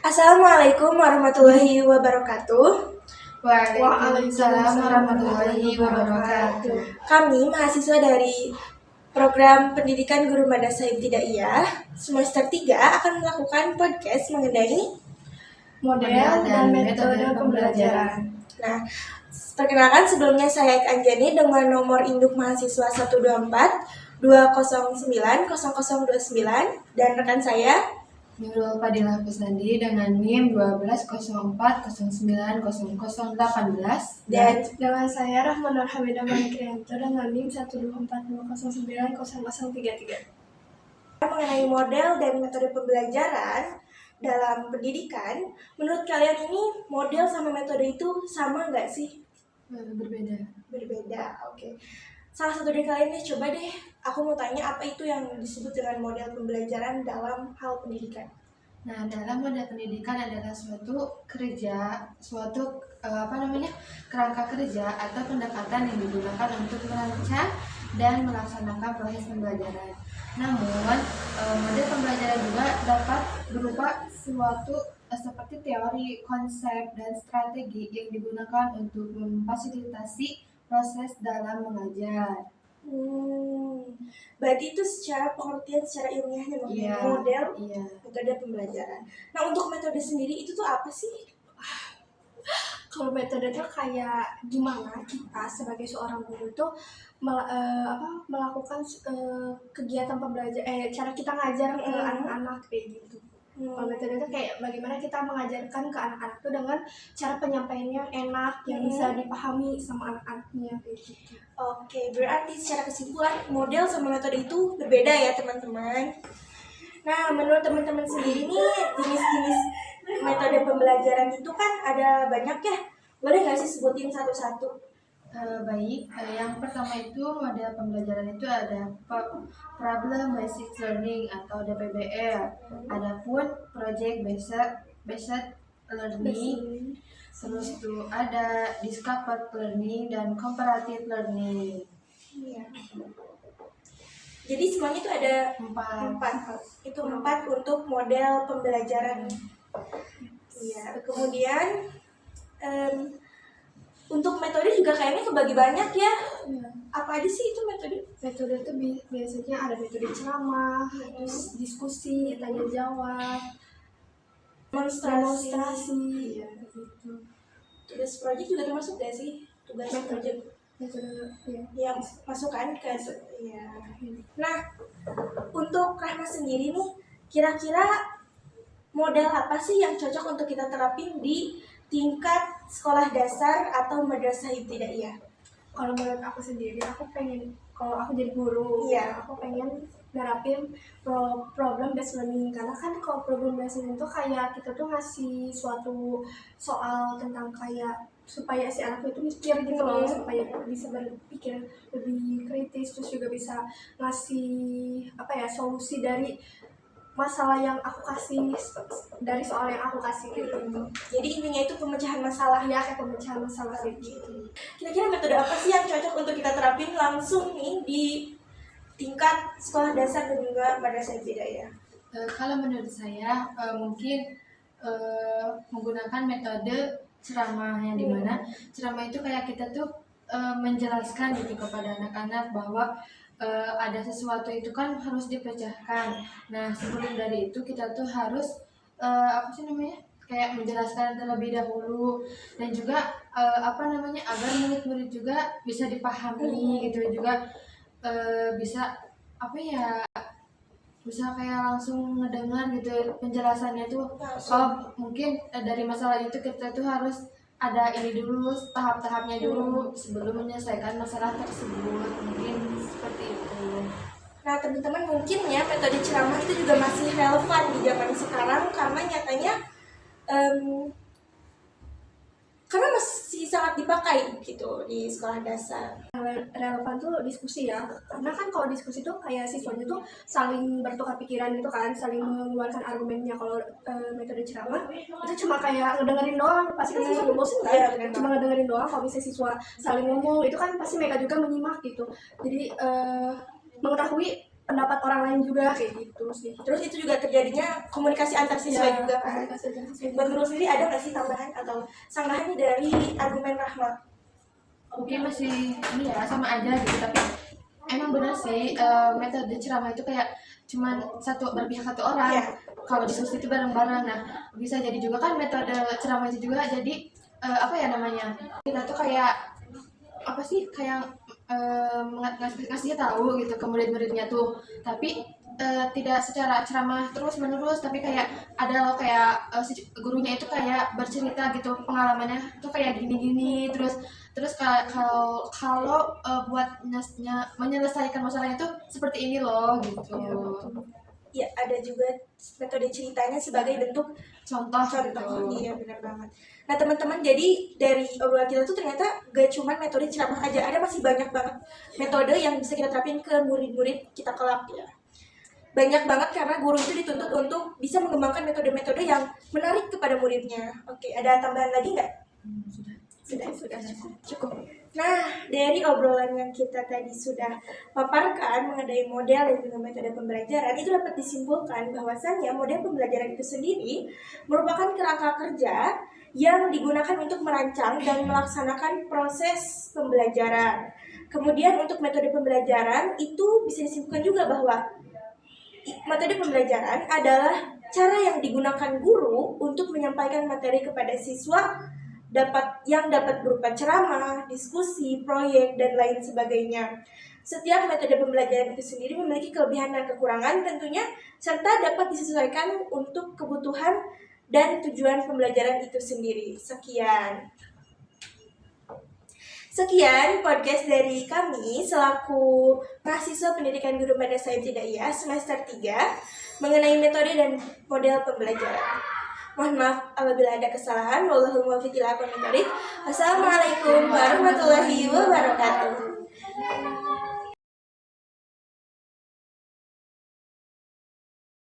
Assalamualaikum warahmatullahi wabarakatuh. Waalaikumsalam warahmatullahi wabarakatuh. Kami mahasiswa dari Program Pendidikan Guru Madrasah Ibtidaiyah semester 3 akan melakukan podcast mengenai Model dan metode pembelajaran. Nah, perkenalkan sebelumnya saya Anjani dengan nomor induk mahasiswa 124 209 0029 dan rekan saya Nurul Fadilah Kusnandi dengan NIM 1204090018 dan dengan saya Rahman Nur Hamidah Manikrianto dengan NIM 12420090033. mengenai model dan metode pembelajaran dalam pendidikan. Menurut kalian ini model sama metode itu sama nggak sih? Berbeda. Berbeda, oke. Salah satu dari kalian nih, coba deh, aku mau tanya apa itu yang disebut dengan model pembelajaran dalam hal pendidikan. Nah, dalam model pendidikan adalah suatu kerangka kerja atau pendekatan yang digunakan untuk merancang dan melaksanakan proses pembelajaran. Namun, model pembelajaran juga dapat berupa seperti teori, konsep, dan strategi yang digunakan untuk memfasilitasi proses dalam mengajar. Berarti itu secara pengertian, secara ilmiahnya model, metode pembelajaran. Nah, untuk metode sendiri itu tuh apa sih? Kalau metode itu kayak gimana kita sebagai seorang guru itu melakukan kegiatan pembelajaran, cara kita ngajar ke anak-anak kayak gitu. Kalau metode itu kayak bagaimana kita mengajarkan ke anak-anak itu dengan cara penyampaiannya yang enak, yang bisa dipahami sama anak-anaknya kayak gitu. Oke, berarti secara kesimpulan model sama metode itu berbeda ya teman-teman. Nah, menurut teman-teman sendiri nih jenis-jenis metode pembelajaran itu kan ada banyak ya. Boleh nggak sih sebutin satu-satu? Yang pertama itu model pembelajaran itu ada problem based learning atau DPBL. Adapun project based learning, terus itu ada discovered learning dan comparative learning. Iya. Jadi semuanya itu ada empat. Itu empat untuk model pembelajaran. Iya. Kemudian untuk metode juga kayaknya kebagi banyak ya. Apa aja sih itu metode? Metode itu biasanya ada metode ceramah, terus diskusi, tanya jawab, demonstrasi, Iya, gitu. Tugas proyek juga termasuk gak sih? Tugas proyek yang masukkan ke ya. Nah, untuk Rahma sendiri nih, kira-kira model apa sih yang cocok untuk kita terapin di tingkat sekolah dasar atau madrasah ibtidaiyah? Kalau menurut aku sendiri, kalau aku jadi guru, aku pengen nerapin problem based learning. Karena kan kalau problem based learning itu kayak kita tuh ngasih suatu soal tentang kayak supaya si anak itu mikir gitu loh, supaya bisa berpikir lebih kritis, terus juga bisa ngasih solusi dari masalah yang aku kasih, dari soal yang aku kasih gitu. Jadi intinya itu pemecahan masalah ya, kayak pemecahan masalah gitu. Kira-kira metode apa sih yang cocok untuk kita terapin langsung nih di tingkat sekolah dasar dan juga madrasah ibtidaiyah? Kalau menurut saya mungkin menggunakan metode ceramah yang dimana ceramah itu kayak kita tuh menjelaskan gitu kepada anak-anak bahwa ada sesuatu itu kan harus dipecahkan. Nah, sebelum dari itu kita tuh harus kayak menjelaskan terlebih dahulu dan juga agar murid-murid juga bisa dipahami gitu, juga bisa kayak langsung ngedengar gitu penjelasannya tuh. Kalau mungkin dari masalah itu kita tuh harus ada ini dulu, tahap-tahapnya dulu sebelum menyelesaikan masalah tersebut, mungkin seperti itu. Nah, teman-teman, mungkin ya metode ceramah itu juga masih relevan di zaman sekarang karena nyatanya karena masih sangat dipakai gitu di sekolah dasar. Relevan tuh diskusi ya, karena kan kalau diskusi tuh kayak siswanya tuh saling bertukar pikiran gitu kan, saling mengeluarkan argumennya. Kalau metode ceramah itu cuma kayak ngedengerin doang, pasti kan siswa bosan kan, cuma ngedengerin doang. Kalau misalnya siswa saling ngomong itu kan pasti mereka juga menyimak gitu, jadi mengetahui pendapat orang lain juga kayak gitu sih. Terus itu juga terjadinya komunikasi antar siswa Ya, juga kan. komunikasi antar siswa juga. Buat Nurul sendiri ada nggak sih tambahan atau sanggahan dari argumen Rahma? Mungkin masih ini ya sama aja gitu, tapi emang benar sih metode ceramah itu kayak cuman berpihak satu orang. Iya. Kalau diskusi itu bareng-bareng, nah bisa jadi juga kan metode ceramah itu juga jadi apa ya namanya, kita tuh kayak apa sih, kayak ngasih tahu gitu ke murid-muridnya tuh, tapi tidak secara ceramah terus menerus, tapi kayak ada loh kayak si gurunya itu kayak bercerita gitu pengalamannya tuh kayak gini-gini, terus kalau buat menyelesaikan masalahnya tuh seperti ini loh gitu. Ya, ada juga metode ceritanya sebagai bentuk Contoh. Iya, benar banget. Nah, teman-teman, jadi dari obrolan kita tuh ternyata gak cuma metode ceramah aja, ada masih banyak banget metode yang bisa kita terapin ke murid-murid kita kelak ya. Banyak banget karena guru itu dituntut untuk bisa mengembangkan metode-metode yang menarik kepada muridnya. Oke, ada tambahan lagi nggak? Sudah cukup. Nah, dari obrolan yang kita tadi sudah paparkan mengenai model dan juga metode pembelajaran, itu dapat disimpulkan bahwasannya model pembelajaran itu sendiri merupakan kerangka kerja yang digunakan untuk merancang dan melaksanakan proses pembelajaran. Kemudian untuk metode pembelajaran itu bisa disimpulkan juga bahwa metode pembelajaran adalah cara yang digunakan guru untuk menyampaikan materi kepada siswa yang dapat berupa ceramah, diskusi, proyek, dan lain sebagainya. Setiap metode pembelajaran itu sendiri memiliki kelebihan dan kekurangan tentunya, serta dapat disesuaikan untuk kebutuhan dan tujuan pembelajaran itu sendiri. Sekian podcast dari kami selaku mahasiswa pendidikan guru madrasah ibtidaiyah semester 3 mengenai metode dan model pembelajaran. Mohon maaf apabila ada kesalahan. Wallahul muwaffiq ila aqwamit thoriq. Wassalamualaikum warahmatullahi wabarakatuh.